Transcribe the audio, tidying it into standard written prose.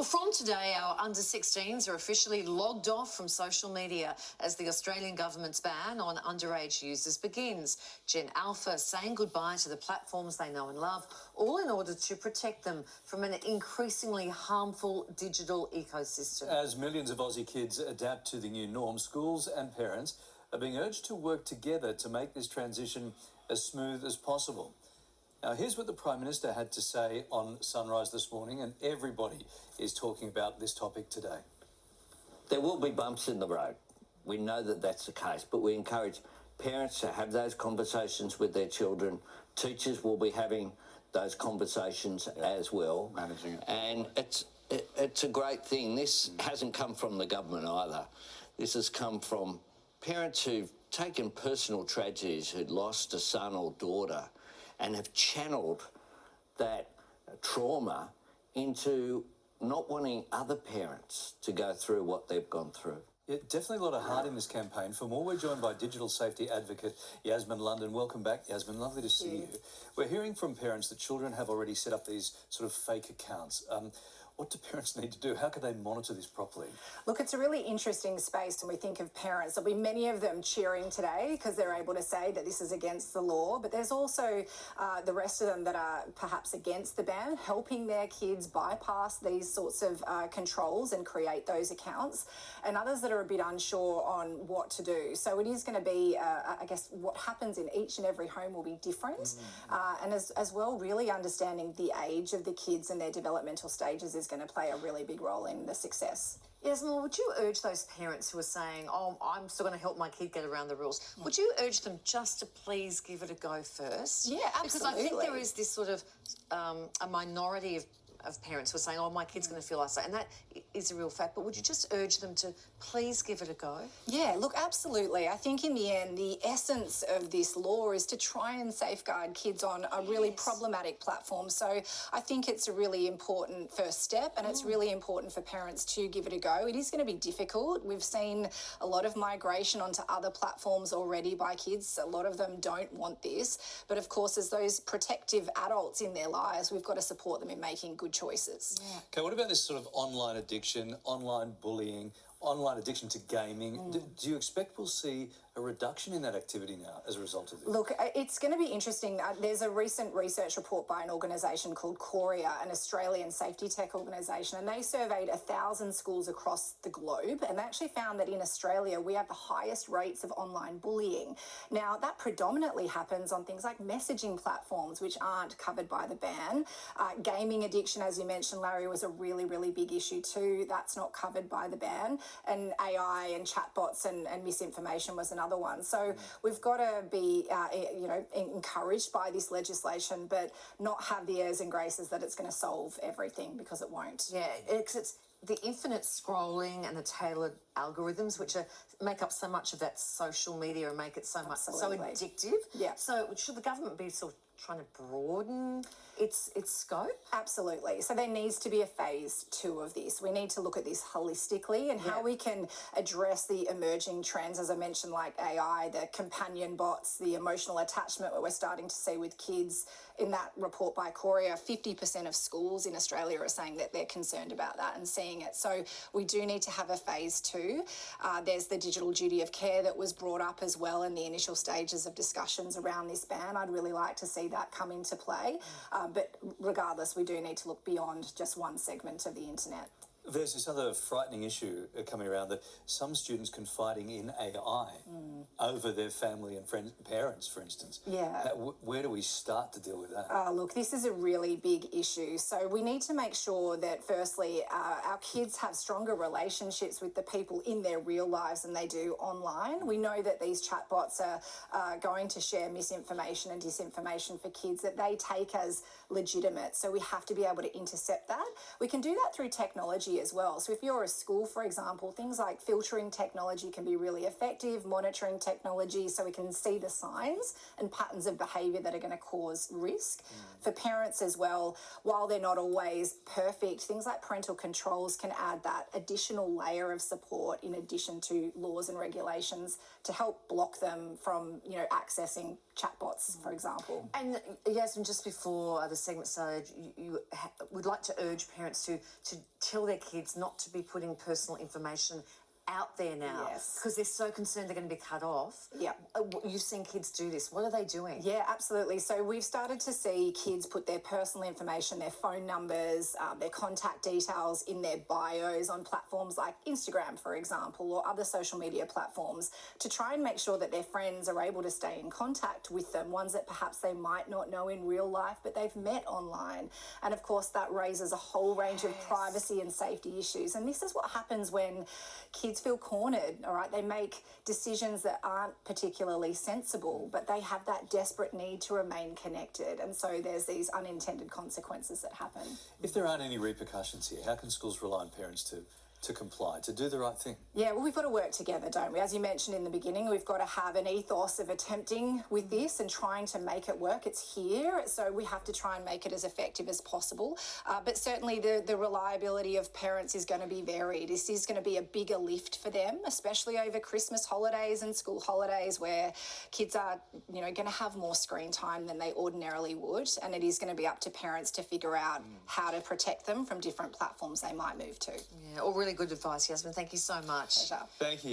Well, from today, our under-16s are officially logged off from social media as the Australian government's ban on underage users begins. Gen Alpha saying goodbye to the platforms they know and love, all in order to protect them from an increasingly harmful digital ecosystem. As millions of Aussie kids adapt to the new norm, schools and parents are being urged to work together to make this transition as smooth as possible. Now, here's what the Prime Minister had to say on Sunrise this morning, and everybody is talking about this topic today. There will be bumps in the road. We know that that's the case, but we encourage parents to have those conversations with their children. Teachers will be having those conversations as well. Managing it. And it's a great thing. This hasn't come from the government either. This has come from parents who've taken personal tragedies, who'd lost a son or daughter, and have channeled that trauma into not wanting other parents to go through what they've gone through. Yeah, definitely a lot of heart in this campaign. For more, we're joined by digital safety advocate Yasmin London. Welcome back, Yasmin. Lovely to see you. We're hearing from parents that children have already set up these sort of fake accounts. What do parents need to do? How can they monitor this properly? Look, it's a really interesting space when we think of parents. There'll be many of them cheering today because they're able to say that this is against the law, but there's also the rest of them that are perhaps against the ban, helping their kids bypass these sorts of controls and create those accounts, and others that are a bit unsure on what to do. So it is going to be, I guess, what happens in each and every home will be different, and as well, really understanding the age of the kids and their developmental stages is going to play a really big role in the success. Yasmin, would you urge those parents who are saying, oh, I'm still going to help my kid get around the rules, would you urge them just to please give it a go first? Yeah, absolutely. Because I think there is this sort of a minority of parents who are saying, oh, my kid's going to feel isolated, and that is a real fact, but would you just urge them to please give it a go? Yeah, look, absolutely. I think in the end, the essence of this law is to try and safeguard kids on a really problematic platform. So I think it's a really important first step, and it's really important for parents to give it a go. It is going to be difficult. We've seen a lot of migration onto other platforms already by kids. A lot of them don't want this. But of course, as those protective adults in their lives, we've got to support them in making good choices. Yeah. Okay, what about this sort of online addiction, online bullying, online addiction to gaming? Do you expect we'll see a reduction in that activity now as a result of this? Look, it's going to be interesting. There's a recent research report by an organisation called Qoria, an Australian safety tech organisation, and they surveyed 1,000 schools across the globe, and they actually found that in Australia we have the highest rates of online bullying. Now, that predominantly happens on things like messaging platforms, which aren't covered by the ban. Gaming addiction, as you mentioned, Larry, was a really, really big issue too. That's not covered by the ban. And AI and chatbots and misinformation was another one. So we've got to be, encouraged by this legislation, but not have the airs and graces that it's going to solve everything, because it won't. Yeah, it's the infinite scrolling and the tailored algorithms, which make up so much of that social media and make it so much so addictive. Yeah. So should the government be sort of trying to broaden its scope? Absolutely. So there needs to be a phase 2 of this. We need to look at this holistically and how we can address the emerging trends, as I mentioned, like AI, the companion bots, the emotional attachment that we're starting to see with kids. In that report by Qoria, 50% of schools in Australia are saying that they're concerned about that and seeing it. So we do need to have a phase 2. There's the digital duty of care that was brought up as well in the initial stages of discussions around this ban. I'd really like to see that come into play. But regardless, we do need to look beyond just one segment of the internet. There's this other frightening issue coming around, that some students confiding in AI over their family and friends, parents, for instance. Yeah. Where do we start to deal with that? Look, this is a really big issue. So we need to make sure that, firstly, our kids have stronger relationships with the people in their real lives than they do online. We know that these chatbots are going to share misinformation and disinformation for kids that they take as legitimate. So we have to be able to intercept that. We can do that through technology as well. So if you're a school, for example, things like filtering technology can be really effective, monitoring technology so we can see the signs and patterns of behaviour that are going to cause risk. For parents as well, while they're not always perfect, things like parental controls can add that additional layer of support in addition to laws and regulations to help block them from, accessing chatbots, for example. And Yasmin, just before the segment started, you would like to urge parents to tell their kids not to be putting personal information out there now, Yes. because they're so concerned they're going to be cut off. Yeah. You've seen kids do this. What are they doing? Yeah, absolutely. So we've started to see kids put their personal information, their phone numbers, their contact details in their bios on platforms like Instagram, for example, or other social media platforms to try and make sure that their friends are able to stay in contact with them, ones that perhaps they might not know in real life, but they've met online. And of course, that raises a whole range of privacy and safety issues. And this is what happens when kids feel cornered, all right? They make decisions that aren't particularly sensible, but they have that desperate need to remain connected. And so there's these unintended consequences that happen. If there aren't any repercussions here, how can schools rely on parents to comply, to do the right thing? Yeah, well, we've got to work together, don't we? As you mentioned in the beginning, we've got to have an ethos of attempting with this and trying to make it work. It's here, so we have to try and make it as effective as possible. But certainly the reliability of parents is going to be varied. This is going to be a bigger lift for them, especially over Christmas holidays and school holidays where kids are, going to have more screen time than they ordinarily would. And it is going to be up to parents to figure out how to protect them from different platforms they might move to. Yeah, all really good advice, Yasmin. Thank you so much. Pleasure. Thank you.